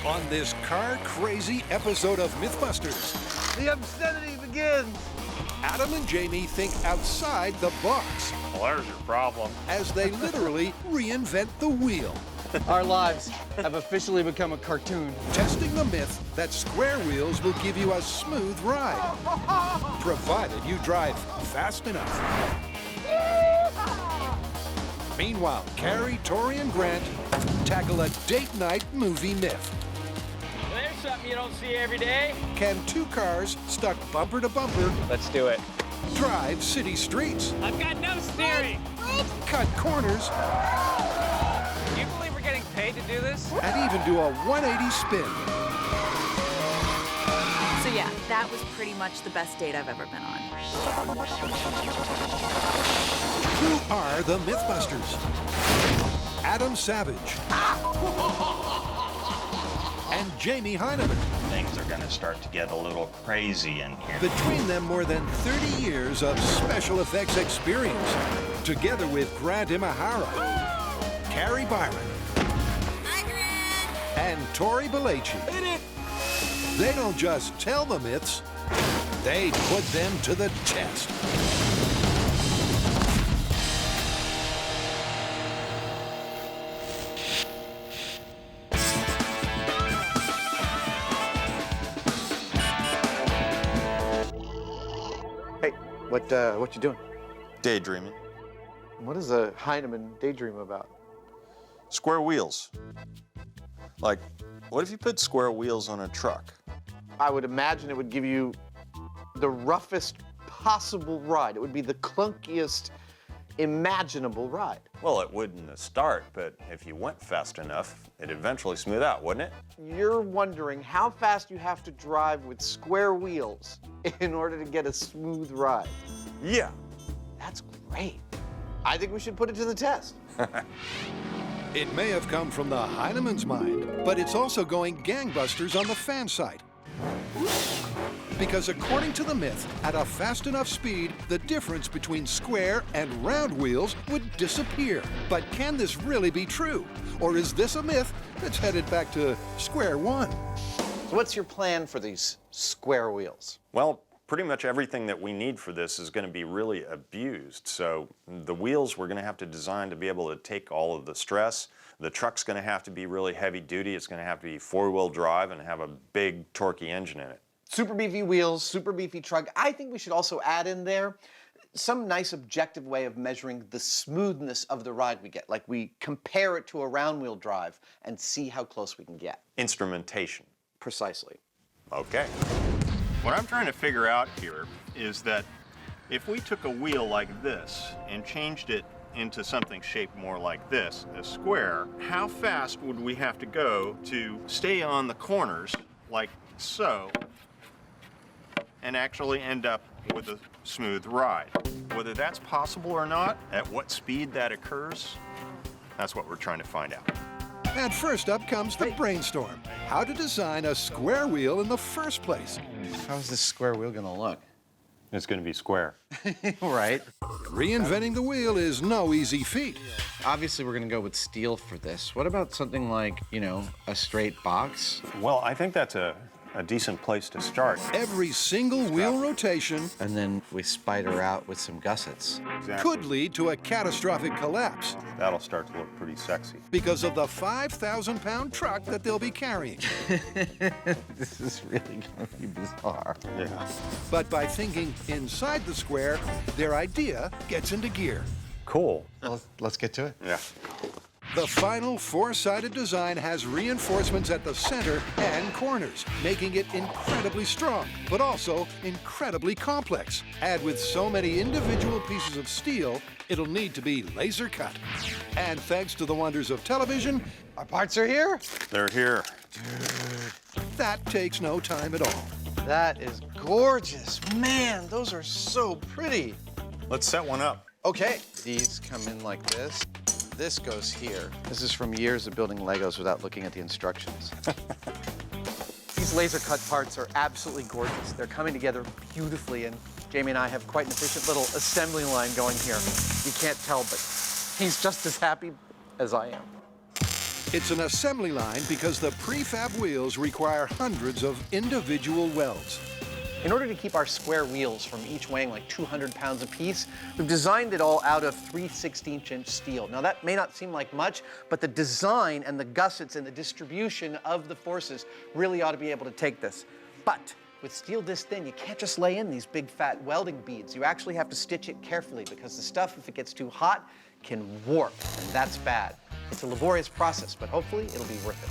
on this car-crazy episode of Mythbusters. The obscenity begins. Adam and Jamie think outside the box. Well, there's your problem. As they literally reinvent the wheel. Our lives have officially become a cartoon. Testing the myth that square wheels will give you a smooth ride. Provided you drive fast enough. Meanwhile, Carrie, Tori, and Grant tackle a date night movie myth. There's something you don't see every day. Can two cars stuck bumper to bumper Let's do it. drive city streets? I've got no steering. Cut corners Do you believe we're getting paid to do this? and even do a 180 spin. So yeah, that was pretty much the best date I've ever been on. Who are the Mythbusters? Adam Savage and Jamie Hyneman. Things are gonna start to get a little crazy in here. Between them, more than 30 years of special effects experience, together with Grant Imahara, Carrie Byron, and Tori Belleci. They don't just tell the myths, they put them to the test. Hey, what you doing? Daydreaming. What is a Hyneman daydream about? Square wheels. Like, what if you put square wheels on a truck? I would imagine it would give you the roughest possible ride. It would be the clunkiest imaginable ride. Well, it would in the start, but if you went fast enough, it'd eventually smooth out, wouldn't it? You're wondering how fast you have to drive with square wheels in order to get a smooth ride. Yeah. That's great. I think we should put it to the test. It may have come from the Heineman's mind, but it's also going gangbusters on the fan side. Because according to the myth, at a fast enough speed, the difference between square and round wheels would disappear. But can this really be true? Or is this a myth that's headed back to square one? So what's your plan for these square wheels? Well, pretty much everything that we need for this is going to be really abused. So the wheels we're going to have to design to be able to take all of the stress. The truck's going to have to be really heavy duty. It's going to have to be four-wheel drive and have a big torquey engine in it. Super beefy wheels, super beefy truck. I think we should also add in there some nice objective way of measuring the smoothness of the ride we get. Like we compare it to a round wheel drive and see how close we can get. Instrumentation. Precisely. Okay. What I'm trying to figure out here is that if we took a wheel like this and changed it into something shaped more like this, a square, how fast would we have to go to stay on the corners like so and actually end up with a smooth ride? Whether that's possible or not, at what speed that occurs, that's what we're trying to find out. And first up comes the brainstorm. How to design a square wheel in the first place. How's this square wheel gonna look? It's going to be square. Right. Reinventing the wheel is no easy feat. Obviously, we're gonna go with steel for this. What about something like, you know, a straight box? Well, I think that's a decent place to start. Every single wheel rotation And then we spider out with some gussets. could lead to a catastrophic collapse That'll start to look pretty sexy. because of the 5,000-pound truck that they'll be carrying. This is really gonna be bizarre. Yeah. But by thinking inside the square, their idea gets into gear. Cool. Well, let's get to it. Yeah. The final four-sided design has reinforcements at the center and corners, making it incredibly strong, but also incredibly complex. And with so many individual pieces of steel, it'll need to be laser cut. And thanks to the wonders of television, Our parts are here. They're here. that takes no time at all. That is gorgeous. Man, those are so pretty. Let's set one up. Okay, these come in like this. This goes here. This is from years of building Legos without looking at the instructions. These laser cut parts are absolutely gorgeous. They're coming together beautifully, and Jamie and I have quite an efficient little assembly line going here. You can't tell, but he's just as happy as I am. It's an assembly line because the prefab wheels require hundreds of individual welds. In order to keep our square wheels from each weighing like 200 pounds apiece, we've designed it all out of 3/16" steel. Now that may not seem like much, but the design and the gussets and the distribution of the forces really ought to be able to take this. But with steel this thin, you can't just lay in these big fat welding beads. You actually have to stitch it carefully because the stuff, if it gets too hot, can warp, and that's bad. It's a laborious process, but hopefully it'll be worth it.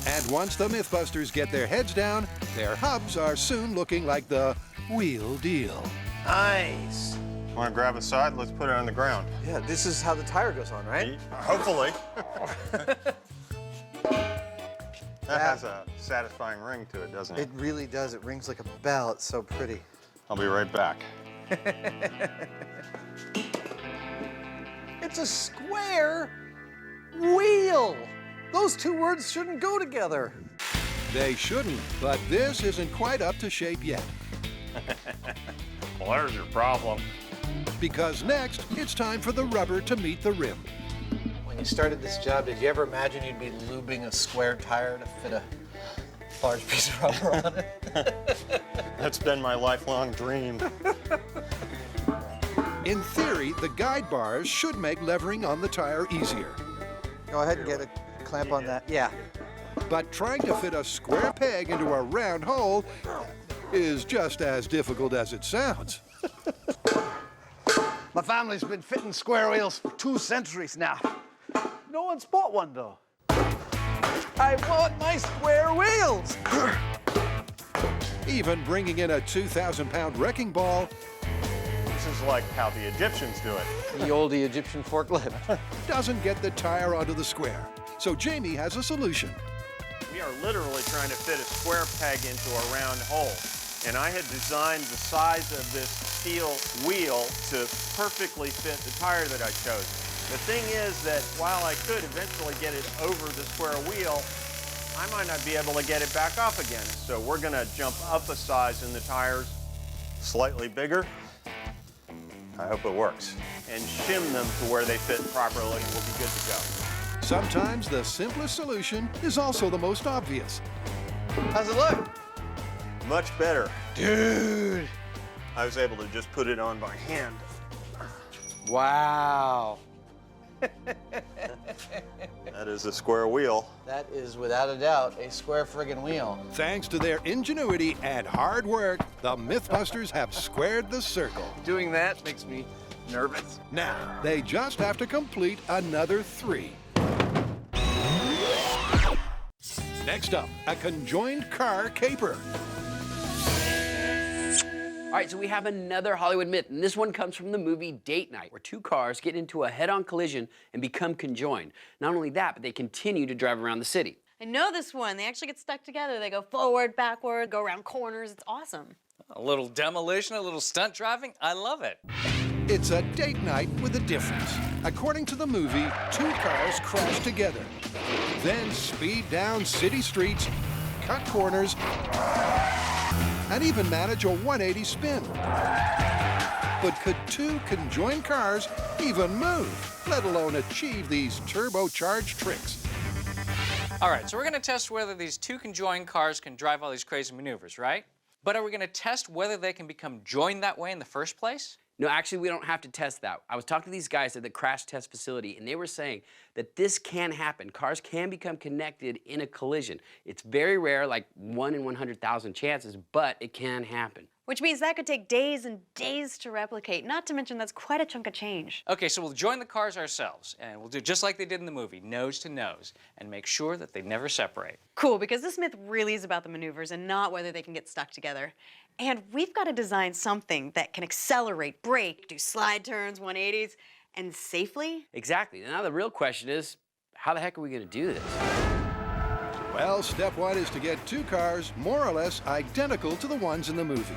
And once the Mythbusters get their heads down, their hubs are soon looking like the wheel deal. Nice. Want to grab a side? Let's put it on the ground. Yeah, this is how the tire goes on, right? Hopefully. That has a satisfying ring to it, doesn't it? It really does. It rings like a bell. It's so pretty. I'll be right back. It's a square wheel. Those two words shouldn't go together. They shouldn't, but this isn't quite up to shape yet. Well, there's your problem. Because next, it's time for the rubber to meet the rim. When you started this job, did you ever imagine you'd be lubing a square tire to fit a large piece of rubber on it? That's been my lifelong dream. In theory, the guide bars should make levering on the tire easier. Go ahead and get a clamp on that. Yeah. But trying to fit a square peg into a round hole is just as difficult as it sounds. My family's been fitting square wheels for 2 centuries now. No one's bought one, though. I want my square wheels! Even bringing in a 2,000-pound wrecking ball This is like how the Egyptians do it. The old Egyptian forklift. doesn't get the tire onto the square. So Jamie has a solution. We are literally trying to fit a square peg into a round hole. And I had designed the size of this steel wheel to perfectly fit the tire that I chose. The thing is that while I could eventually get it over the square wheel, I might not be able to get it back up again. So we're gonna jump up a size in the tires, slightly bigger. I hope it works. And shim them to where they fit properly. We'll be good to go. Sometimes the simplest solution is also the most obvious. How's it look? Much better. Dude. I was able to just put it on by hand. Wow. That is a square wheel. That is, without a doubt, a square friggin' wheel. Thanks to their ingenuity and hard work, the Mythbusters have squared the circle. Doing that makes me nervous. Now, they just have to complete another 3. Next up, a conjoined car caper. All right, so we have another Hollywood myth, and this one comes from the movie Date Night, where 2 cars get into a head-on collision and become conjoined. Not only that, but they continue to drive around the city. I know this one. They actually get stuck together. They go forward, backward, go around corners. It's awesome. A little demolition, a little stunt driving. I love it. It's a date night with a difference. According to the movie, 2 cars crash together, then speed down city streets, cut corners, and even manage a 180 spin. But could 2 conjoined cars even move, let alone achieve these turbocharged tricks? All right, so we're gonna test whether these 2 conjoined cars can drive all these crazy maneuvers, right? But are we gonna test whether they can become joined that way in the first place? No, actually, we don't have to test that. I was talking to these guys at the crash test facility, and they were saying that this can happen. Cars can become connected in a collision. It's very rare, like 1 in 100,000 chances, but it can happen. Which means that could take days and days to replicate, not to mention that's quite a chunk of change. Okay, so we'll join the cars ourselves, and we'll do just like they did in the movie, nose to nose, and make sure that they never separate. Cool, because this myth really is about the maneuvers and not whether they can get stuck together. And we've got to design something that can accelerate, brake, do slide turns, 180s, and safely. Exactly. Now the real question is, how the heck are we gonna do this? Well, step 1 is to get 2 cars more or less identical to the ones in the movie.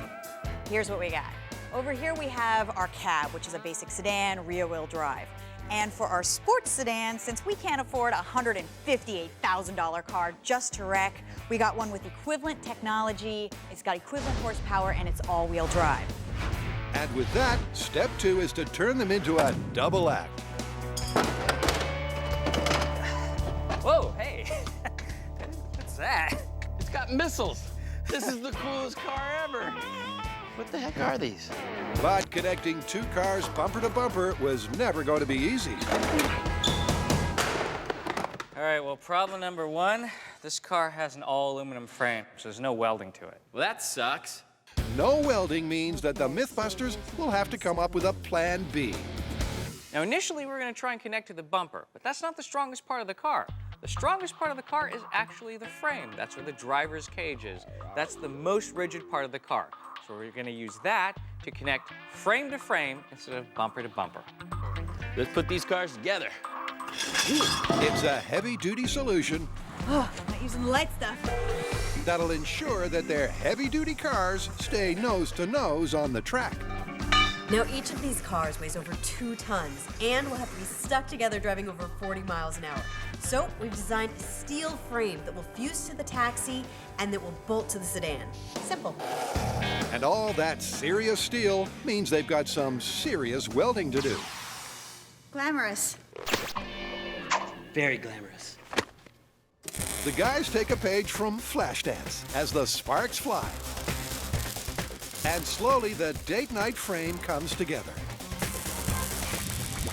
Here's what we got. Over here we have our cab, which is a basic sedan, rear-wheel drive. And for our sports sedan, since we can't afford a $158,000 car just to wreck, we got one with equivalent technology, it's got equivalent horsepower, and it's all-wheel drive. And with that, step 2 is to turn them into a double act. Whoa, hey, that? It's got missiles. This is the coolest car ever. What the heck are these? But connecting two cars bumper to bumper was never going to be easy. All right, well, problem number one, this car has an all-aluminum frame, so there's no welding to it. Well, that sucks. No welding means that the Mythbusters will have to come up with a plan B. Now, initially, we were going to try and connect to the bumper, but that's not the strongest part of the car. The strongest part of the car is actually the frame. That's where the driver's cage is. That's the most rigid part of the car. So we're going to use that to connect frame to frame instead of bumper to bumper. Let's put these cars together. It's a heavy-duty solution Oh, not using the light stuff. that'll ensure that their heavy-duty cars stay nose-to-nose on the track. Now, each of these cars weighs over 2 tons and will have to be stuck together driving over 40 miles an hour. So, we've designed a steel frame that will fuse to the taxi and that will bolt to the sedan. Simple. And all that serious steel means they've got some serious welding to do. Glamorous. Very glamorous. The guys take a page from Flashdance as the sparks fly. And slowly the date-night frame comes together.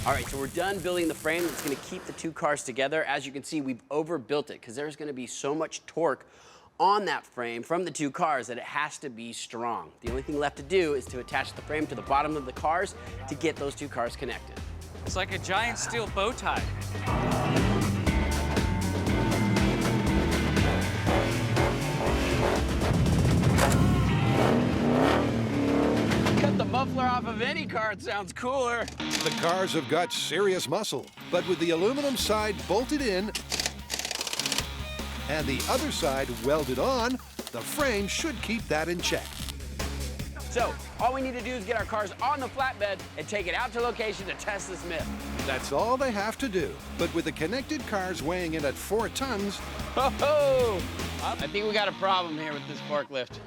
All right, so we're done building the frame that's going to keep the two cars together. As you can see, we've overbuilt it because there's going to be so much torque on that frame from the two cars that it has to be strong. The only thing left to do is to attach the frame to the bottom of the cars to get those two cars connected. It's like a giant steel bow tie. Cut the muffler off of any car, it sounds cooler. The cars have got serious muscle, but with the aluminum side bolted in and the other side welded on, the frame should keep that in check. So, all we need to do is get our cars on the flatbed and take it out to location to test this myth. That's all they have to do. But with the connected cars weighing in at 4 tons, Ho-ho! I think we got a problem here with this forklift.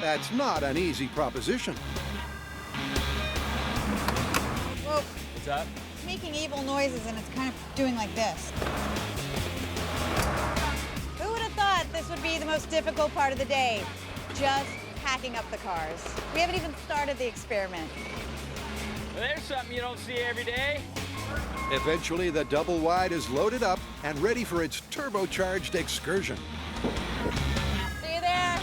that's not an easy proposition. Whoa, What's up? it's making evil noises and it's kind of doing like this. Who would have thought this would be the most difficult part of the day? Just packing up the cars. We haven't even started the experiment. Well, there's something you don't see every day. Eventually, the double wide is loaded up and ready for its turbocharged excursion. See you there.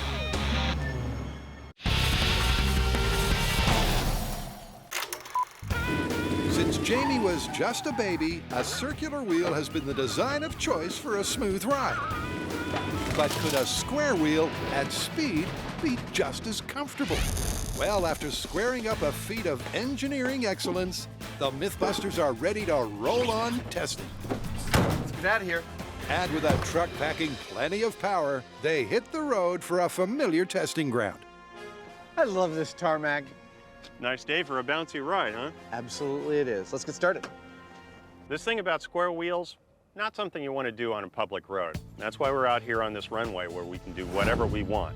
Since Jamie was just a baby, a circular wheel has been the design of choice for a smooth ride. But could a square wheel at speed be just as comfortable? Well, after squaring up a feat of engineering excellence, the Mythbusters are ready to roll on testing. Let's get out of here. And with a truck packing plenty of power, they hit the road for a familiar testing ground. I love this tarmac. Nice day for a bouncy ride, huh? Absolutely it is. Let's get started. This thing about square wheels, not something you want to do on a public road. That's why we're out here on this runway where we can do whatever we want.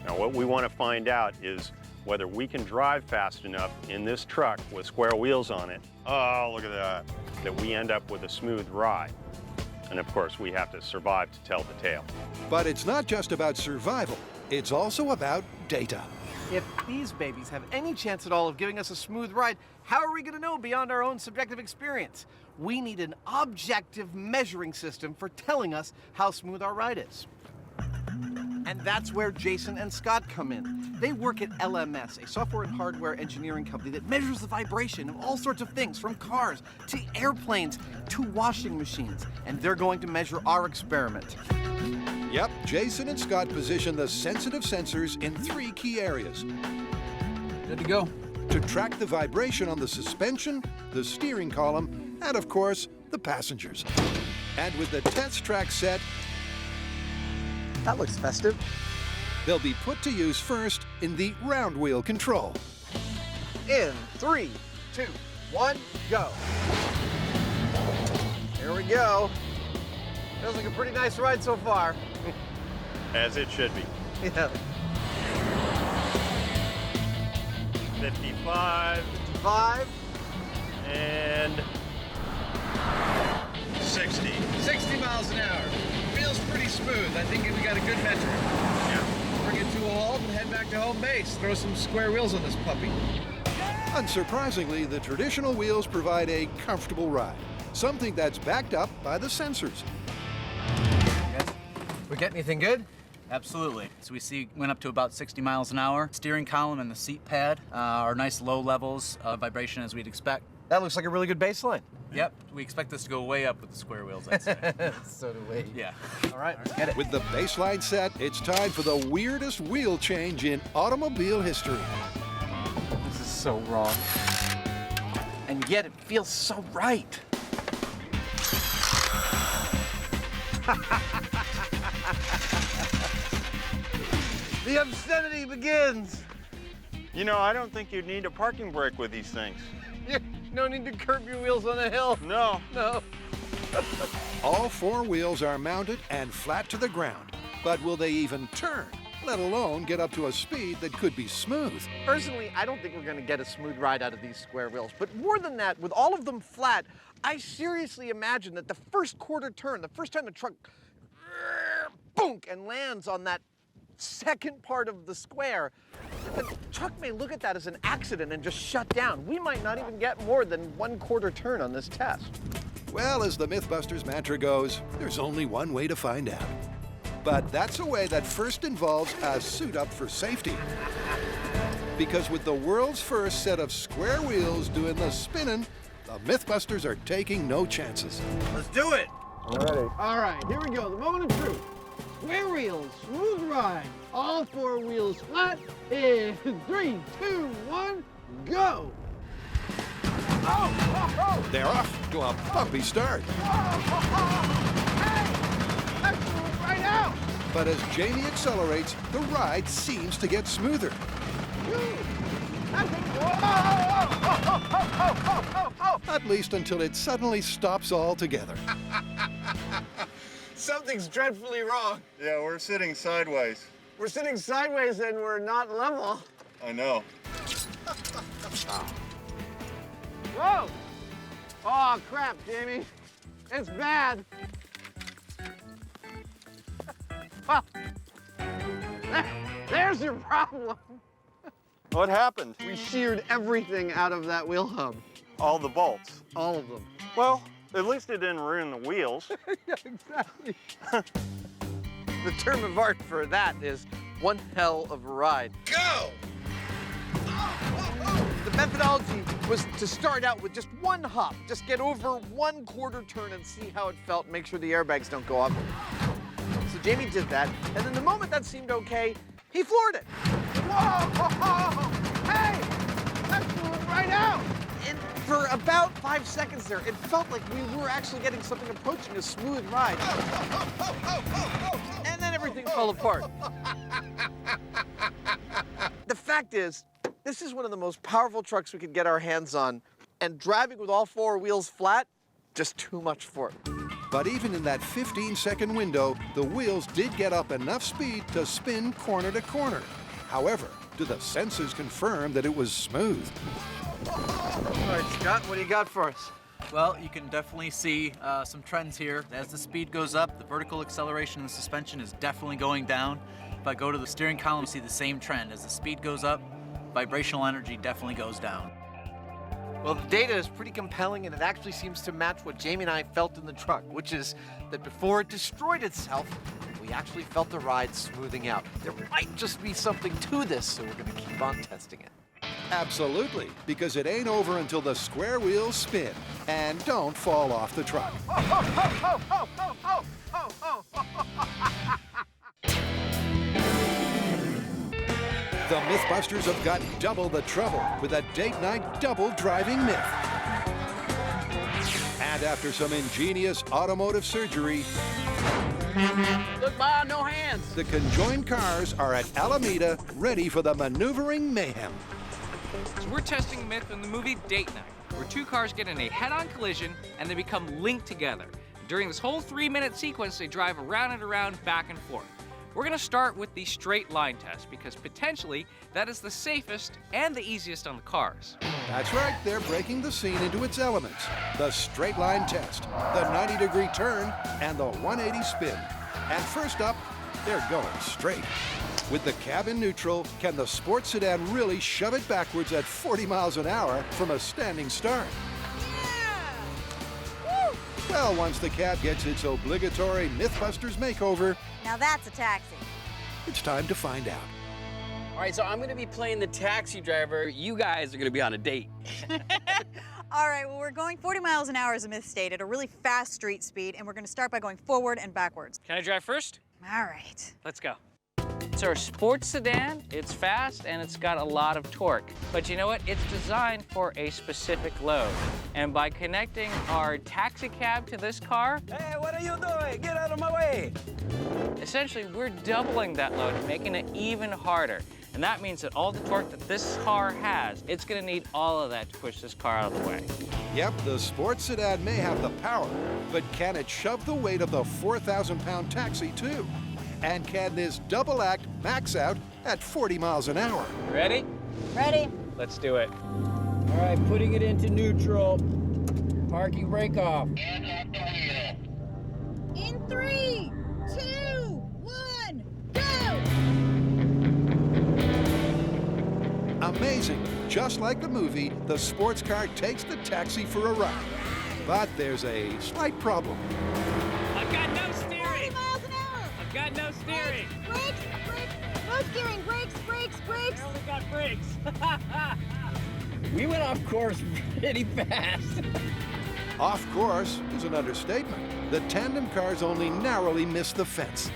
Now, what we want to find out is whether we can drive fast enough in this truck with square wheels on it. Oh, look at that we end up with a smooth ride. And of course, we have to survive to tell the tale. But it's not just about survival, it's also about data. If these babies have any chance at all of giving us a smooth ride, how are we going to know beyond our own subjective experience? We need an objective measuring system for telling us how smooth our ride is. And that's where Jason and Scott come in. They work at LMS, a software and hardware engineering company that measures the vibration of all sorts of things, from cars to airplanes to washing machines. And they're going to measure our experiment. Yep, Jason and Scott position the sensitive sensors in 3 key areas. Good to go. To track the vibration on the suspension, the steering column, and of course, the passengers. And with the test track set, That looks festive. they'll be put to use first in the round wheel control. In 3, 2, 1, go. Here we go. Feels like a pretty nice ride so far. As it should be. Yeah. 55 5, and 60. 60 miles an hour. Feels feels pretty smooth. I think we got a good metric. Yeah. Bring it to a halt and head back to home base. Throw some square wheels on this puppy. Unsurprisingly, the traditional wheels provide a comfortable ride, something that's backed up by the sensors. We get anything good? Absolutely. So we see went up to about 60 miles an hour. Steering column and the seat pad are nice low levels of vibration as we'd expect. That looks like a really good baseline. Yep, we expect this to go way up with the square wheels, I'd say. So do we. Yeah. All right, let's get it. With the baseline set, it's time for the weirdest wheel change in automobile history. This is so wrong. And yet it feels so right. The obscenity begins. You know, I don't think you'd need a parking brake with these things. You don't need to curb your wheels on a hill. No. No. All four wheels are mounted and flat to the ground. But will they even turn, let alone get up to a speed that could be smooth? Personally, I don't think we're going to get a smooth ride out of these square wheels. But more than that, with all of them flat, I seriously imagine that the first quarter turn, the first time the truck boonk and lands on that second part of the square, the truck may look at that as an accident and just shut down. We might not even get more than 1/4 turn on this test. Well, as the Mythbusters mantra goes, there's only one way to find out. But that's a way that first involves a suit up for safety. Because with the world's first set of square wheels doing the spinning, the Mythbusters are taking no chances. Let's do it. Ready. All right, here we go. The moment of truth. Square wheels, smooth ride. All four wheels flat. In 3, 2, 1, go. They're off to a bumpy start. Hey, that's right out. But as Jamie accelerates, the ride seems to get smoother. At least until it suddenly stops altogether. Something's dreadfully wrong. Yeah, we're sitting sideways. We're sitting sideways and we're not level. I know. Whoa! Oh, crap, Jamie. It's bad. Well, there's your problem. What happened? We sheared everything out of that wheel hub. All the bolts. All of them. Well, at least it didn't ruin the wheels. Yeah, exactly. The term of art for that is one hell of a ride. Go! The methodology was to start out with just one hop, just get over 1/4 turn and see how it felt, make sure the airbags don't go off. So Jamie did that, and then the moment that seemed okay, he floored it. Whoa! Hey! That flew right out! And for about 5 seconds there, it felt like we were actually getting something approaching a smooth ride. And then everything fell apart. The fact is, this is one of the most powerful trucks we could get our hands on, and driving with all four wheels flat, just too much for it. But even in that 15-second window, the wheels did get up enough speed to spin corner to corner. However, do the sensors confirm that it was smooth? All right, Scott, what do you got for us? Well, you can definitely see some trends here. As the speed goes up, the vertical acceleration in the suspension is definitely going down. If I go to the steering column, you see the same trend. As the speed goes up, vibrational energy definitely goes down. Well, the data is pretty compelling, and it actually seems to match what Jamie and I felt in the truck, which is that before it destroyed itself, we actually felt the ride smoothing out. There might just be something to this, so we're going to keep on testing it. Absolutely, because it ain't over until the square wheels spin and don't fall off the truck. The Mythbusters have got double the trouble with a date night double driving myth. And after some ingenious automotive surgery, Look, Ma, no hands. the Conjoined Cars are at Alameda ready for the maneuvering mayhem. So we're testing a myth in the movie Date Night, where two cars get in a head-on collision and they become linked together. During this whole 3-minute sequence, they drive around and around, back and forth. We're gonna start with the straight line test because potentially that is the safest and the easiest on the cars. That's right, they're breaking the scene into its elements. The straight line test, the 90-degree turn, and the 180 spin. And first up, they're going straight. With the cab in neutral, can the sports sedan really shove it backwards at 40 miles an hour from a standing start? Woo! Well, once the cab gets its obligatory Mythbusters makeover, Now that's a taxi. it's time to find out. All right, so I'm gonna be playing the taxi driver. You guys are gonna be on a date. All right, well, we're going 40 miles an hour as a myth state at a really fast street speed, and we're gonna start by going forward and backwards. Can I drive first? All right. Let's go. It's our sports sedan. It's fast and it's got a lot of torque. But you know what? It's designed for a specific load. And by connecting our taxi cab to this car, Hey, what are you doing? Get out of my way! essentially we're doubling that load, making it even harder. And that means that all the torque that this car has, it's gonna need all of that to push this car out of the way. Yep, the sports sedan may have the power, but can it shove the weight of the 4,000-pound taxi too? And can this double act max out at 40 miles an hour? Ready? Ready? Let's do it. All right, putting it into neutral. Parking brake off. In 3, 2, 1, go! Amazing. Just like the movie, the sports car takes the taxi for a ride. But there's a slight problem. I've got no steering. 40 miles an hour! I've got no steering. Brakes, brakes, no steering, brakes, brakes, brakes. I only got brakes. We went off course pretty fast. Off course is an understatement. The tandem cars only narrowly missed the fence.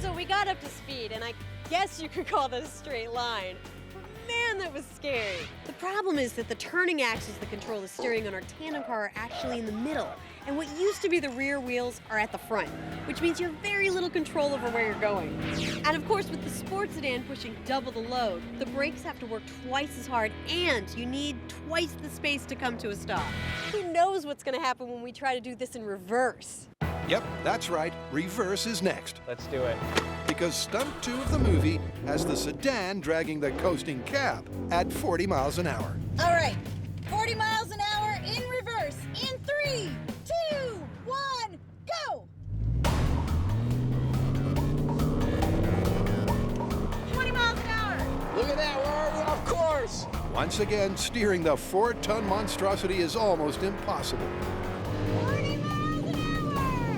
So we got up to speed, and I guess you could call that a straight line. But man, that was scary. The problem is that the turning axles that control the steering on our tandem car are actually in the middle. And what used to be the rear wheels are at the front, which means you have very little control over where you're going. And of course, with the sports sedan pushing double the load, the brakes have to work twice as hard, and you need twice the space to come to a stop. Who knows what's gonna happen when we try to do this in reverse? Yep, that's right. Reverse is next. Let's do it. Because stunt 2 of the movie has the sedan dragging the coasting cab at 40 miles an hour. All right, 40 miles an hour in reverse. In 3, 2, 1, go! 20 miles an hour. Look at that, we're already off course. Once again, steering the 4-ton monstrosity is almost impossible. 40 miles an hour!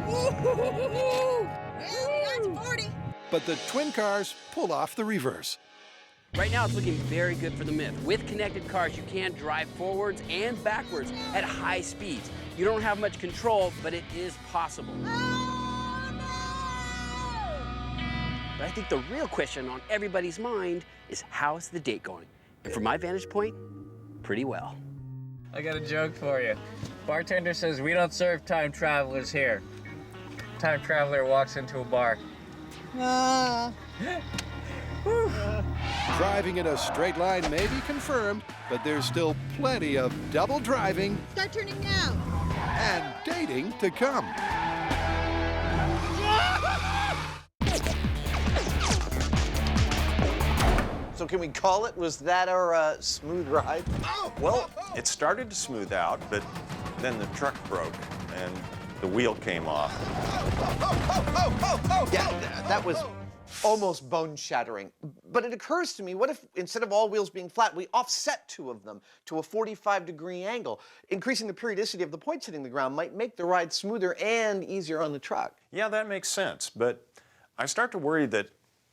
Well, that's 40. But the twin cars pull off the reverse. Right now, it's looking very good for the myth. With connected cars, you can drive forwards and backwards at high speeds. You don't have much control, but it is possible. But I think the real question on everybody's mind is, how's the date going? And from my vantage point, pretty well. I got a joke for you. Bartender says we don't serve time travelers here. Time traveler walks into a bar. Driving in a straight line may be confirmed, but there's still plenty of double driving Start turning now. and dating to come. So can we call it? Was that our smooth ride? Well, it started to smooth out, but then the truck broke and the wheel came off. Yeah, that was almost bone-shattering. But it occurs to me, what if instead of all wheels being flat, we offset 2 of them to a 45-degree angle? Increasing the periodicity of the points hitting the ground might make the ride smoother and easier on the truck. Yeah, that makes sense, but I start to worry that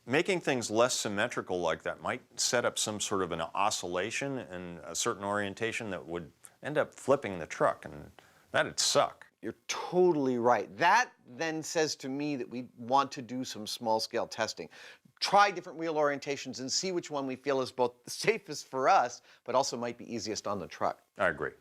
making things less symmetrical like that might set up some sort of an oscillation in a certain orientation that would end up flipping the truck, and that'd suck. You're totally right. That then says to me that we want to do some small-scale testing. Try different wheel orientations and see which one we feel is both the safest for us, but also might be easiest on the truck. I agree.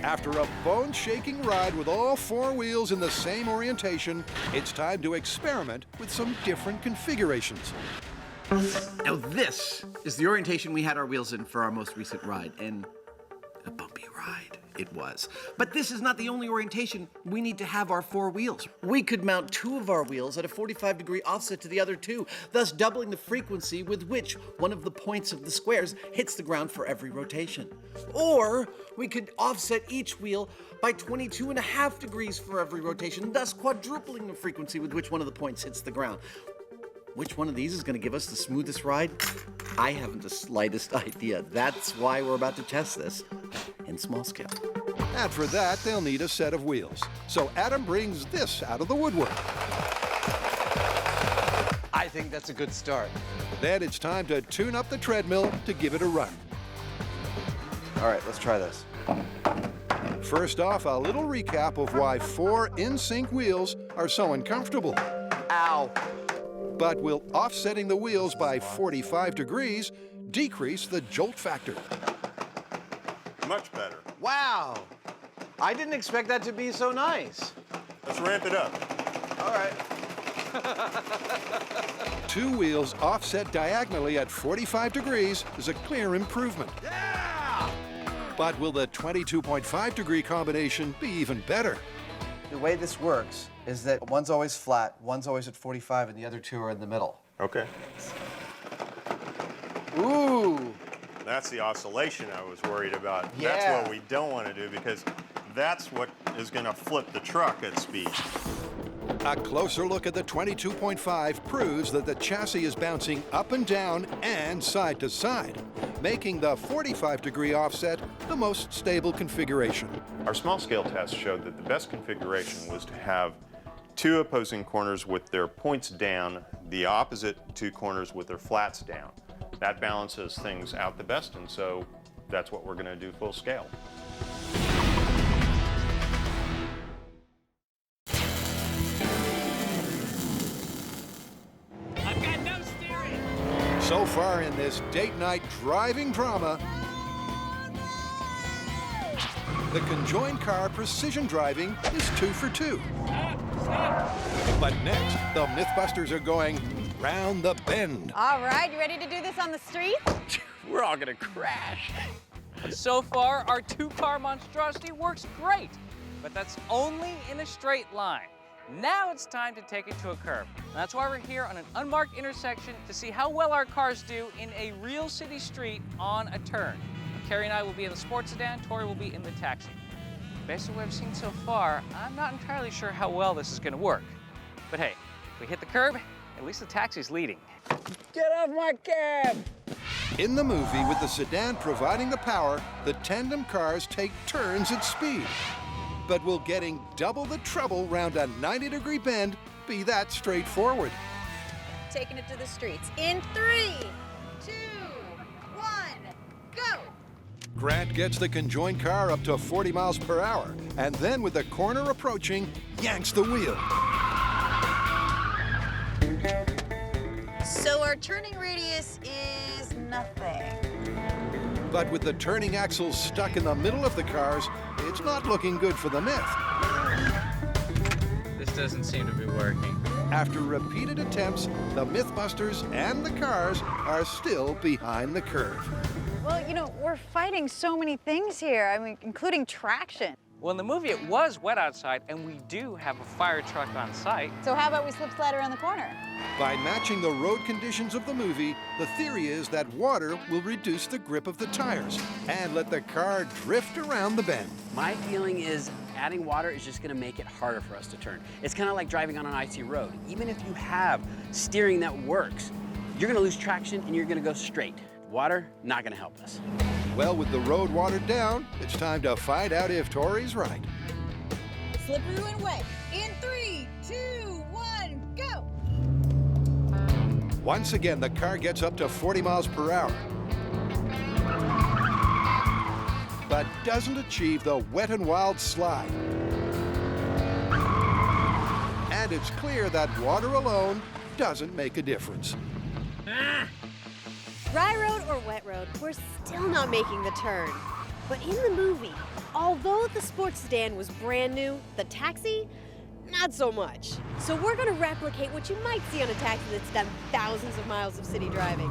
After a bone-shaking ride with all 4 wheels in the same orientation, it's time to experiment with some different configurations. Now this is the orientation we had our wheels in for our most recent ride, and a bumpy ride. it was. But this is not the only orientation we need to have our 4 wheels. We could mount 2 of our wheels at a 45-degree offset to the other 2, thus doubling the frequency with which one of the points of the squares hits the ground for every rotation. Or we could offset each wheel by 22.5 degrees for every rotation, thus quadrupling the frequency with which one of the points hits the ground. Which one of these is going to give us the smoothest ride? I haven't the slightest idea. That's why we're about to test this in small scale. And for that, they'll need a set of wheels. So Adam brings this out of the woodwork. I think that's a good start. Then it's time to tune up the treadmill to give it a run. All right, let's try this. First off, a little recap of why 4 in-sync wheels are so uncomfortable. Ow. But will offsetting the wheels by 45 degrees decrease the jolt factor? Much better. Wow. I didn't expect that to be so nice. Let's ramp it up. All right. 2 wheels offset diagonally at 45 degrees is a clear improvement. Yeah! But will the 22.5-degree combination be even better? The way this works is that one's always flat, one's always at 45, and the other 2 are in the middle. Okay. Ooh. That's the oscillation I was worried about. Yeah. That's what we don't want to do because that's what is going to flip the truck at speed. A closer look at the 22.5 proves that the chassis is bouncing up and down and side to side, making the 45-degree offset the most stable configuration. Our small-scale test showed that the best configuration was to have 2 opposing corners with their points down, the opposite 2 corners with their flats down. That balances things out the best, and so that's what we're going to do full scale. I've got no steering. So far in this date night driving drama, the Conjoined Car precision driving is 2 for 2. But next, the Mythbusters are going round the bend. All right, you ready to do this on the street? We're all gonna crash. So far, our 2-car monstrosity works great, but that's only in a straight line. Now it's time to take it to a curve. And that's why we're here on an unmarked intersection to see how well our cars do in a real city street on a turn. Carrie and I will be in the sports sedan, Tori will be in the taxi. Based on what I've seen so far, I'm not entirely sure how well this is going to work. But hey, if we hit the curb, at least the taxi's leading. Get off my cab! In the movie, with the sedan providing the power, the tandem cars take turns at speed. But will getting double the trouble round a 90-degree bend be that straightforward? Taking it to the streets in 3, 2, 1, go! Grant gets the Conjoined Car up to 40 miles per hour, and then with the corner approaching, yanks the wheel. So our turning radius is nothing. But with the turning axles stuck in the middle of the cars, it's not looking good for the Myth. This doesn't seem to be working. After repeated attempts, the Mythbusters and the cars are still behind the curve. Well, you know, we're fighting so many things here, I mean, including traction. Well, in the movie, it was wet outside, and we do have a fire truck on site. So how about we slip slide around the corner? By matching the road conditions of the movie, the theory is that water will reduce the grip of the tires and let the car drift around the bend. My feeling is adding water is just gonna make it harder for us to turn. It's kind of like driving on an icy road. Even if you have steering that works, you're gonna lose traction and you're gonna go straight. Water, not gonna help us. Well, with the road watered down, it's time to find out if Tori's right. Slippery when wet. In 3, 2, 1, go! Once again, the car gets up to 40 miles per hour, but doesn't achieve the wet and wild slide. And it's clear that water alone doesn't make a difference. Dry road or wet road, we're still not making the turn. But in the movie, although the sports sedan was brand new, the taxi, not so much. So we're gonna replicate what you might see on a taxi that's done thousands of miles of city driving.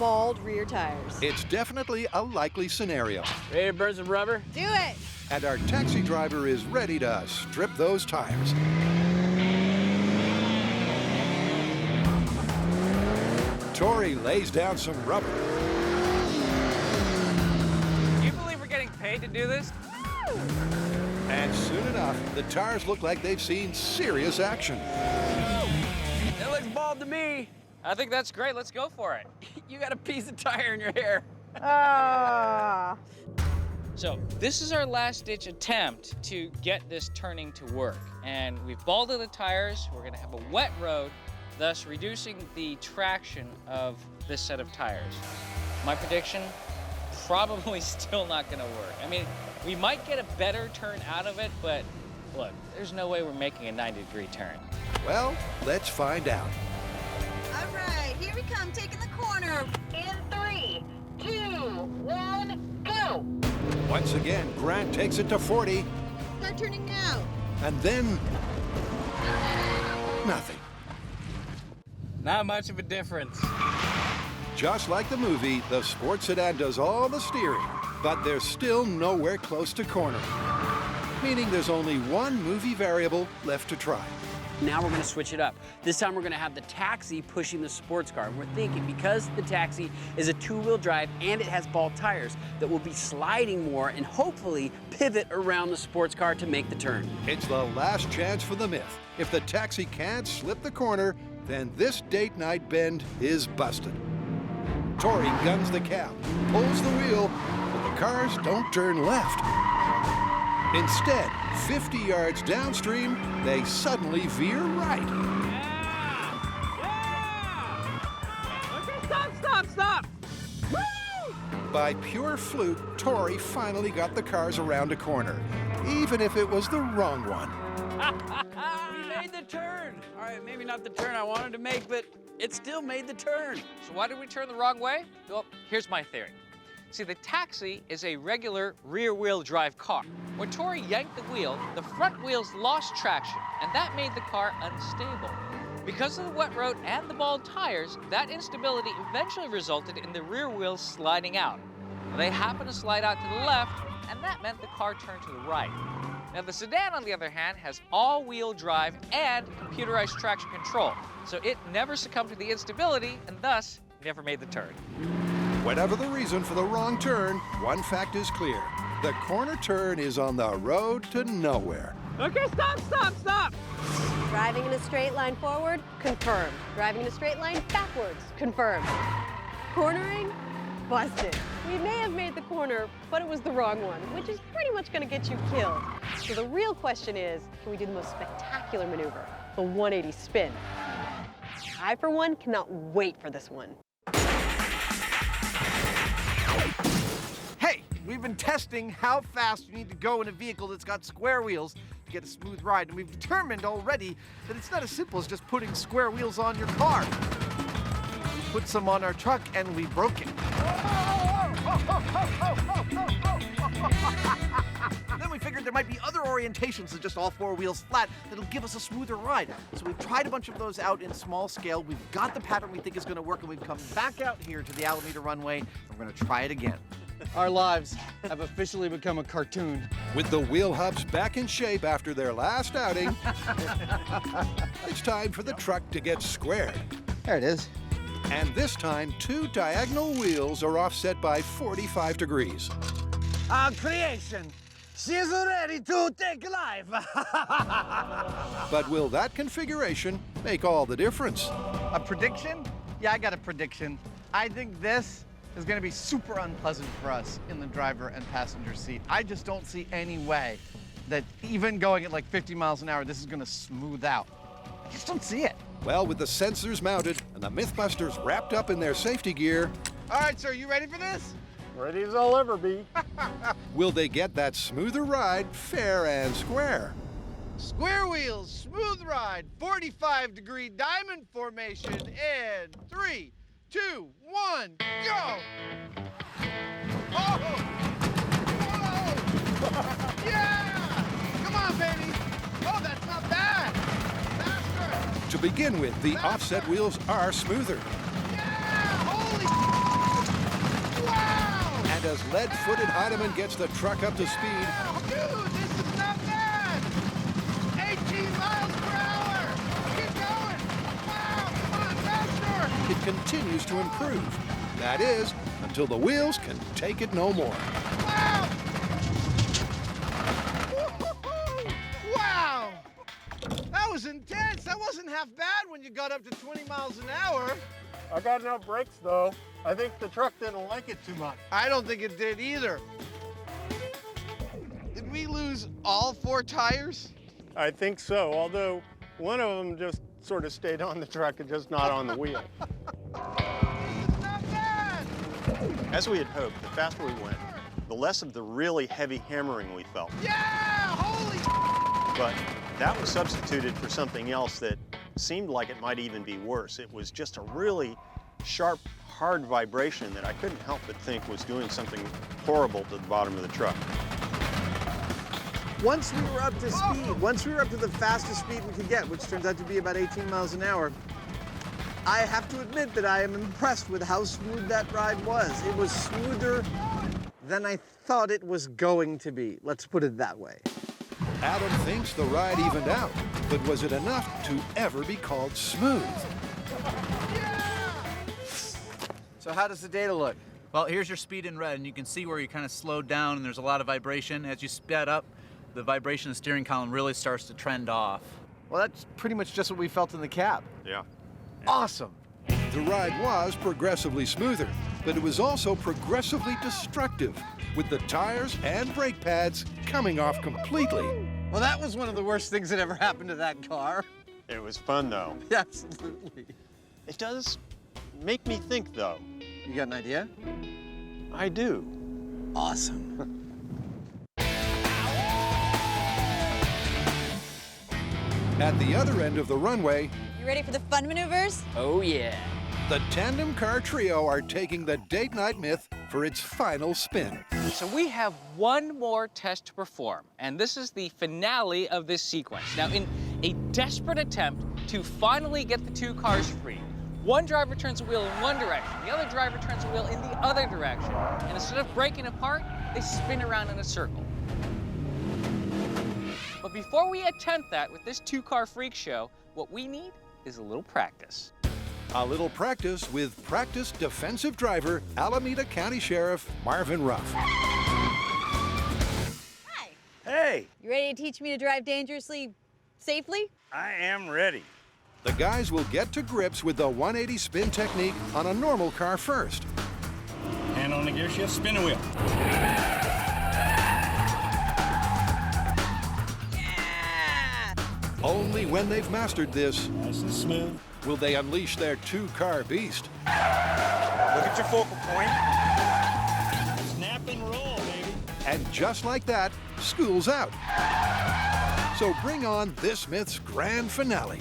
Bald rear tires. It's definitely a likely scenario. Ready to burn some rubber? Do it! and our taxi driver is ready to strip those tires. Tori lays down some rubber. Can you believe we're getting paid to do this? And soon enough, the tires look like they've seen serious action. It looks bald to me. I think that's great. Let's go for it. You got a piece of tire in your hair. So this is our last-ditch attempt to get this turning to work. And we've balded the tires. We're going to have a wet road, thus reducing the traction of this set of tires. My prediction, probably still not going to work. I mean, we might get a better turn out of it, but look, there's no way we're making a 90-degree turn. Well, let's find out. All right, here we come, taking the corner. In 3, 2, 1, go! Once again, Grant takes it to 40, Start turning now. and then nothing. Not much of a difference. Just like the movie, the sports sedan does all the steering, but they're still nowhere close to cornering, meaning there's only one movie variable left to try. Now we're gonna switch it up. This time we're gonna have the taxi pushing the sports car. And we're thinking because the taxi is a two-wheel drive and it has ball tires, that we'll be sliding more and hopefully pivot around the sports car to make the turn. It's the last chance for the Myth. If the taxi can't slip the corner, then this date night bend is busted. Tori guns the cab, pulls the wheel, but the cars don't turn left. Instead, 50 yards downstream, they suddenly veer right. Okay, stop! By pure fluke, Tori finally got the cars around a corner, even if it was the wrong one. We made the turn. All right, maybe not the turn I wanted to make, but it still made the turn. So why did we turn the wrong way? Well, here's my theory. See, the taxi is a regular rear-wheel drive car. When Tori yanked the wheel, the front wheels lost traction, and that made the car unstable. Because of the wet road and the bald tires, that instability eventually resulted in the rear wheels sliding out. They happened to slide out to the left, and that meant the car turned to the right. Now, the sedan, on the other hand, has all-wheel drive and computerized traction control, so it never succumbed to the instability and thus never made the turn. Whatever the reason for the wrong turn, one fact is clear. The corner turn is on the road to nowhere. Okay, stop! Driving in a straight line forward, confirmed. Driving in a straight line backwards, confirmed. Cornering, busted. We may have made the corner, but it was the wrong one, which is pretty much gonna get you killed. So the real question is, can we do the most spectacular maneuver, the 180 spin? I, for one, cannot wait for this one. Hey, we've been testing how fast you need to go in a vehicle that's got square wheels to get a smooth ride, and we've determined already that it's not as simple as just putting square wheels on your car. We put some on our truck and we broke it. Then we figured there might be other orientations than just all four wheels flat that'll give us a smoother ride. So we've tried a bunch of those out in small scale. We've got the pattern we think is going to work, and we've come back out here to the Alameda runway. We're going to try it again. Our lives have officially become a cartoon. With the wheel hubs back in shape after their last outing, it's time for the truck to get squared. There it is. And this time, two diagonal wheels are offset by 45 degrees. Our creation, she's ready to take life. But will that configuration make all the difference? A prediction? Yeah, I got a prediction. I think this is going to be super unpleasant for us in the driver and passenger seat. I just don't see any way that even going at like 50 miles an hour, this is going to smooth out. I just don't see it. Well, with the sensors mounted and the Mythbusters wrapped up in their safety gear, All right, sir, you ready for this? Ready as I'll ever be. will they get that smoother ride fair and square? Square wheels, smooth ride, 45-degree diamond formation, and 3, 2, 1, go! Oh! Whoa! Yeah! Come on, baby! Oh, that's not bad! Faster! To begin with, the offset wheels are smoother. Yeah! Holy wow! And as lead-footed Hyneman gets the truck up to speed, continues to improve. That is, until the wheels can take it no more. Wow! Wow! That was intense. That wasn't half bad when you got up to 20 miles an hour. I got enough brakes though. I think the truck didn't like it too much. I don't think it did either. Did we lose all 4 tires? I think so, although one of them just sort of stayed on the truck and just not on the wheel. Not bad! As we had hoped, the faster we went, the less of the really heavy hammering we felt. Yeah! Holy! But that was substituted for something else that seemed like it might even be worse. It was just a really sharp, hard vibration that I couldn't help but think was doing something horrible to the bottom of the truck. Once we were up to speed, once we were up to the fastest speed we could get, which turns out to be about 18 miles an hour, I have to admit that I am impressed with how smooth that ride was. It was smoother than I thought it was going to be. Let's put it that way. Adam thinks the ride evened out, but was it enough to ever be called smooth? So how does the data look? Well, here's your speed in red, and you can see where you kind of slowed down and there's a lot of vibration. As you sped up, the vibration of the steering column really starts to trend off. Well, that's pretty much just what we felt in the cab. Yeah. Awesome. The ride was progressively smoother, but it was also progressively destructive, with the tires and brake pads coming off completely. Well, that was one of the worst things that ever happened to that car. It was fun though. Absolutely. It does make me think though. You got an idea? I do. Awesome. At the other end of the runway, You ready for the fun maneuvers? Oh, yeah. the tandem car trio are taking the date night myth for its final spin. So we have one more test to perform, and this is the finale of this sequence. Now, in a desperate attempt to finally get the 2 cars free, one driver turns a wheel in one direction, the other driver turns a wheel in the other direction, and instead of breaking apart, they spin around in a circle. But before we attempt that with this 2-car freak show, what we need is a little practice. A little practice with practiced defensive driver, Alameda County Sheriff Marvin Ruff. Hi. Hey, You ready to teach me to drive dangerously safely? I am ready. The guys will get to grips with the 180 spin technique on a normal car first. Hand on the gear shift, spin the wheel. Only when they've mastered this Nice and smooth. will they unleash their 2-car beast. Look at your focal point. Snap and roll, baby. And just like that, school's out. So bring on this myth's grand finale.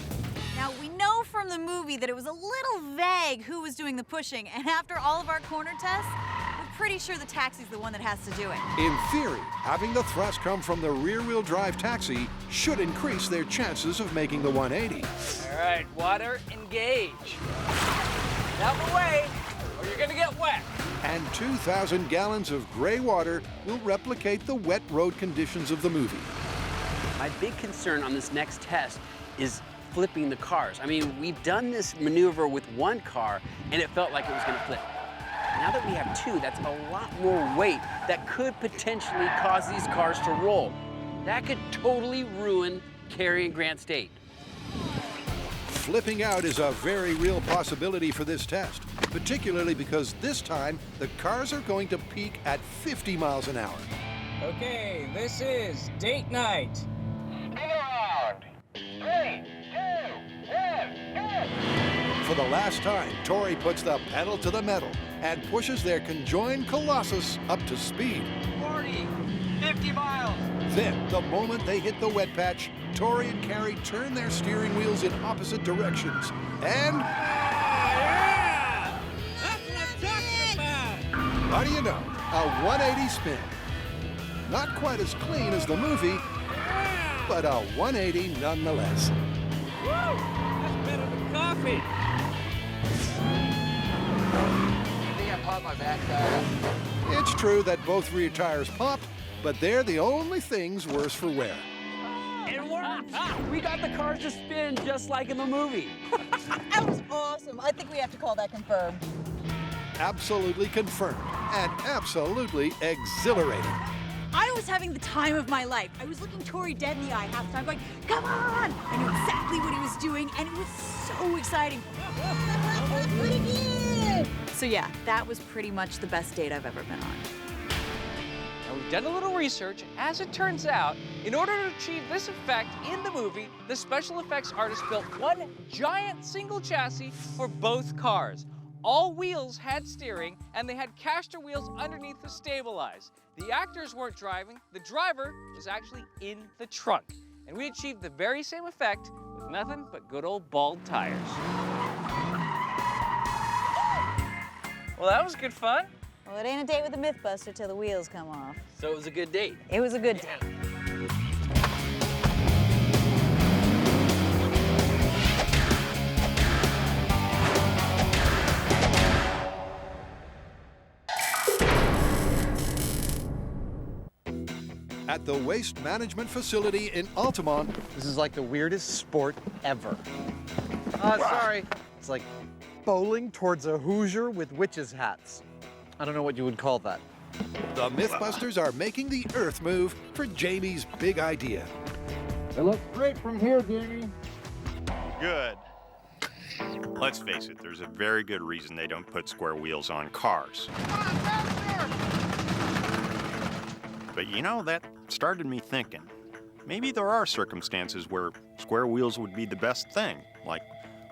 Now, we know from the movie that it was a little vague who was doing the pushing, and after all of our corner tests, we're pretty sure the taxi's the one that has to do it. In theory, having the thrust come from the rear-wheel drive taxi should increase their chances of making the 180. All right, water, engage. Out of the way, or you're gonna get wet. And 2,000 gallons of gray water will replicate the wet road conditions of the movie. My big concern on this next test is flipping the cars. I mean, we've done this maneuver with one car, and it felt like it was gonna flip. Now that we have 2, that's a lot more weight that could potentially cause these cars to roll. That could totally ruin Cary and Grant State. Flipping out is a very real possibility for this test, particularly because this time the cars are going to peak at 50 miles an hour. Okay, this is date night. Spin around. 3, 2, 1, go! For the last time, Tori puts the pedal to the metal and pushes their conjoined colossus up to speed. 40, 50 miles. Then, the moment they hit the wet patch, Tori and Cary turn their steering wheels in opposite directions. And Yeah! That's what I'm talking about! how do you know? A 180 spin. Not quite as clean as the movie, but a 180 nonetheless. Woo! That's better than coffee. I think I popped my back tire. It's true that both rear tires popped, but they're the only things worse for wear. It worked! We got the cars to spin just like in the movie. That was awesome. I think we have to call that confirmed. Absolutely confirmed and absolutely exhilarating. I was having the time of my life. I was looking Tori dead in the eye half the time, going, come on! I knew exactly what he was doing, and it was so exciting. Pretty good! So yeah, that was pretty much the best date I've ever been on. Now, we've done a little research, and as it turns out, in order to achieve this effect in the movie, the special effects artist built one giant single chassis for both cars. All wheels had steering, and they had caster wheels underneath to stabilize. The actors weren't driving, the driver was actually in the trunk. And we achieved the very same effect with nothing but good old bald tires. Well, that was good fun. Well, it ain't a date with a Mythbuster till the wheels come off. So it was a good date. It was a good date. At the waste management facility in Altamont, This is like the weirdest sport ever. Sorry. It's like bowling towards a Hoosier with witches' hats. I don't know what you would call that. the Mythbusters are making the Earth move for Jamie's big idea. It looks great from here, Jamie. Good. Let's face it, there's a very good reason they don't put square wheels on cars. But you know, that started me thinking. Maybe there are circumstances where square wheels would be the best thing. Like,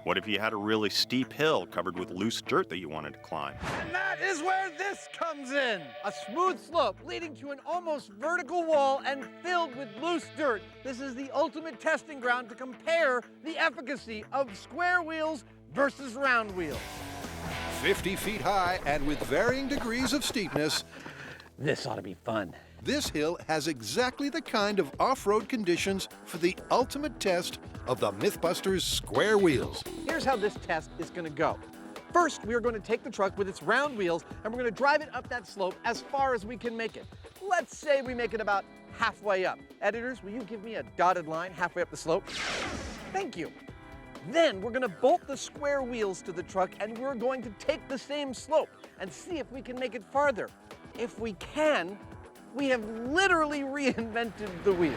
what if you had a really steep hill covered with loose dirt that you wanted to climb? And that is where this comes in. A smooth slope leading to an almost vertical wall and filled with loose dirt. This is the ultimate testing ground to compare the efficacy of square wheels versus round wheels. 50 feet high and with varying degrees of steepness, This ought to be fun. this hill has exactly the kind of off-road conditions for the ultimate test of the Mythbusters square wheels. Here's how this test is going to go. First, we are going to take the truck with its round wheels and we're going to drive it up that slope as far as we can make it. Let's say we make it about halfway up. Editors, will you give me a dotted line halfway up the slope? Thank you. Then we're going to bolt the square wheels to the truck and we're going to take the same slope and see if we can make it farther. If we can, we have literally reinvented the wheel.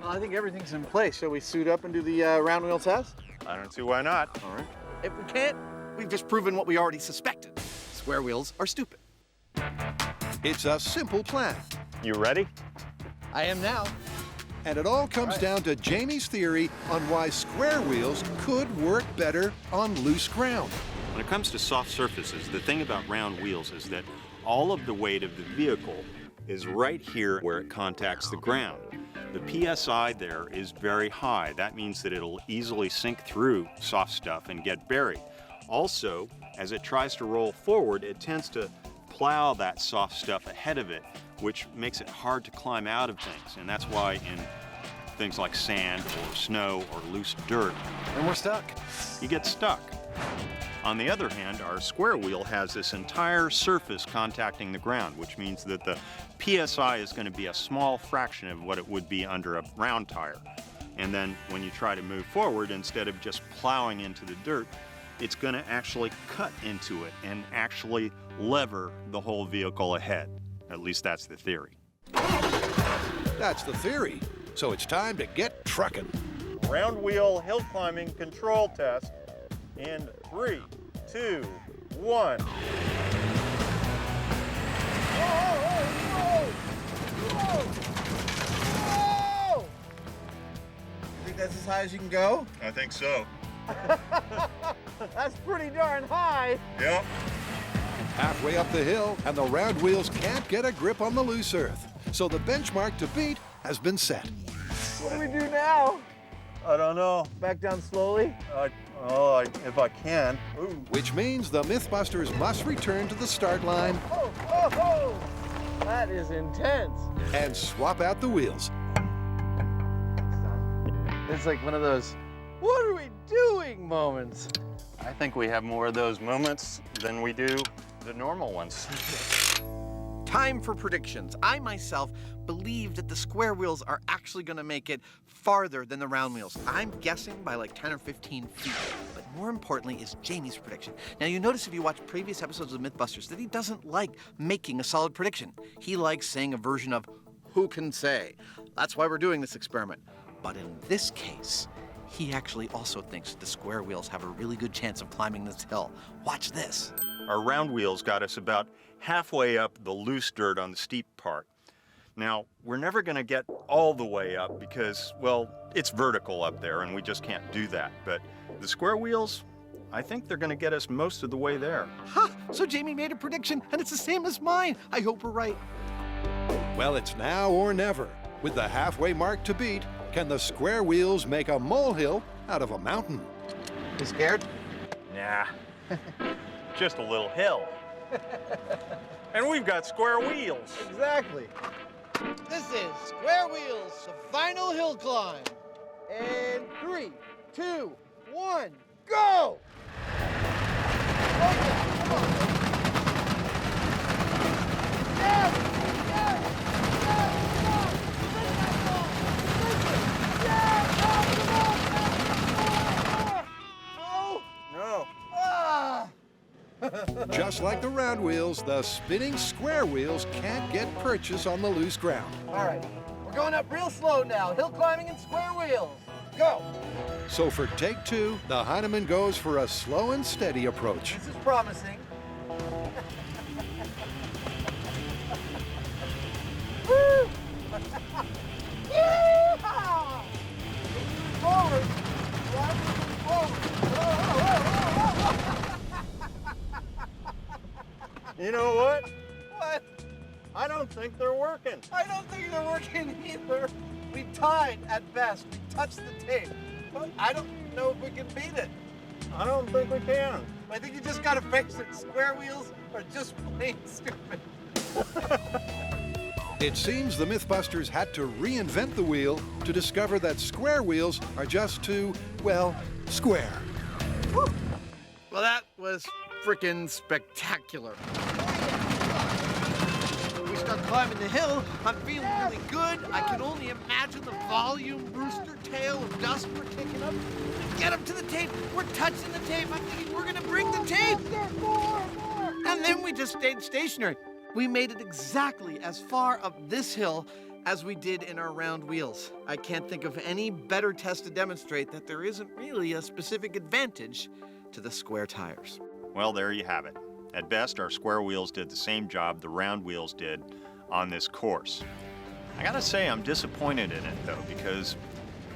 Well, I think everything's in place. Shall we suit up and do the round wheel test? I don't see why not. All right. If we can't, we've just proven what we already suspected. Square wheels are stupid. It's a simple plan, You ready? I am now. and it all comes down to Jamie's theory on why square wheels could work better on loose ground. When it comes to soft surfaces, the thing about round wheels is that all of the weight of the vehicle is right here where it contacts the ground. The PSI there is very high. That means that it'll easily sink through soft stuff and get buried. Also, as it tries to roll forward, it tends to plow that soft stuff ahead of it, which makes it hard to climb out of things. And that's why in things like sand or snow or loose dirt, And we're stuck. you get stuck. On the other hand, our square wheel has this entire surface contacting the ground, which means that the PSI is going to be a small fraction of what it would be under a round tire. And then when you try to move forward, instead of just plowing into the dirt, it's going to actually cut into it and actually lever the whole vehicle ahead. At least that's the theory. That's the theory. So it's time to get trucking. Round wheel hill climbing control test in 3, 2, 1. Think that's as high as you can go? I think so. That's pretty darn high. Yep. Halfway up the hill, and the round wheels can't get a grip on the loose earth. So the benchmark to beat has been set. What do we do now? I don't know. Back down slowly? If I can. Ooh. Which means the Mythbusters must return to the start line That is intense. and swap out the wheels. It's like one of those, what are we doing moments. I think we have more of those moments than we do the normal ones. Time for predictions. I myself believe that the square wheels are actually going to make it farther than the round wheels. I'm guessing by like 10 or 15 feet. But more importantly is Jamie's prediction. Now you notice if you watch previous episodes of Mythbusters that he doesn't like making a solid prediction. He likes saying a version of who can say. That's why we're doing this experiment. But in this case, he actually also thinks the square wheels have a really good chance of climbing this hill. Watch this. Our round wheels got us about halfway up the loose dirt on the steep part. Now, we're never going to get all the way up because, well, it's vertical up there and we just can't do that. But the square wheels, I think they're going to get us most of the way there. Huh, so Jamie made a prediction and it's the same as mine. I hope we're right. Well, it's now or never. With the halfway mark to beat, can the square wheels make a molehill out of a mountain? You scared? Nah, just a little hill. And we've got square wheels. Exactly. This is Square Wheels, the final hill climb. And 3, 2, 1, go! Oh yeah, come on. Yes! Yes! Yes! Come on! Bring that ball! Bring it! Yes! No! Just like the round wheels, the spinning square wheels can't get purchase on the loose ground. All right, we're going up real slow now. Hill climbing and square wheels. Go! So for take 2, the Hyneman goes for a slow and steady approach. This is promising. Woo! Yeehaw! Moving forward. Driving forward. You know what? What? I don't think they're working. I don't think they're working either. We tied at best. We touched the tape. But I don't know if we can beat it. I don't think we can. I think you just gotta face it. Square wheels are just plain stupid. It seems the Mythbusters had to reinvent the wheel to discover that square wheels are just too, well, square. Woo. Well, that was frickin' spectacular. We start climbing the hill. I'm feeling really good. I can only imagine the volume booster tail of dust we're kicking up. We get up to the tape. We're touching the tape. I'm thinking we're gonna break the tape. More. And then we just stayed stationary. We made it exactly as far up this hill as we did in our round wheels. I can't think of any better test to demonstrate that there isn't really a specific advantage to the square tires. Well, there you have it. At best, our square wheels did the same job the round wheels did on this course. I gotta say, I'm disappointed in it though, because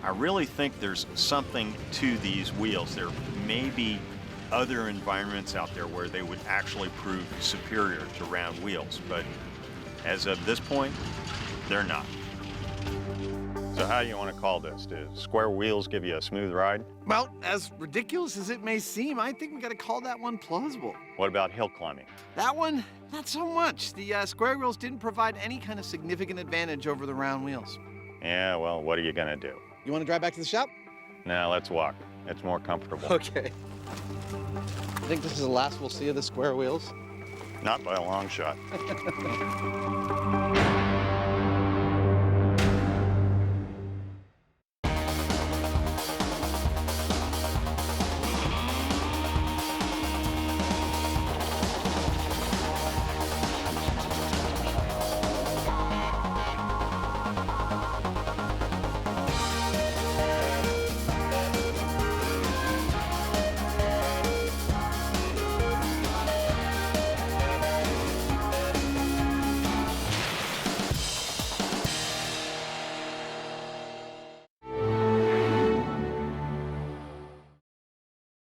I really think there's something to these wheels. There may be other environments out there where they would actually prove superior to round wheels, but as of this point, they're not. So how do you want to call this? Do square wheels give you a smooth ride? Well, as ridiculous as it may seem, I think we gotta call that one plausible. What about hill climbing? That one, not so much. The square wheels didn't provide any kind of significant advantage over the round wheels. Yeah, well, what are you gonna do? You wanna drive back to the shop? Now let's walk. It's more comfortable. Okay. I think this is the last we'll see of the square wheels. Not by a long shot.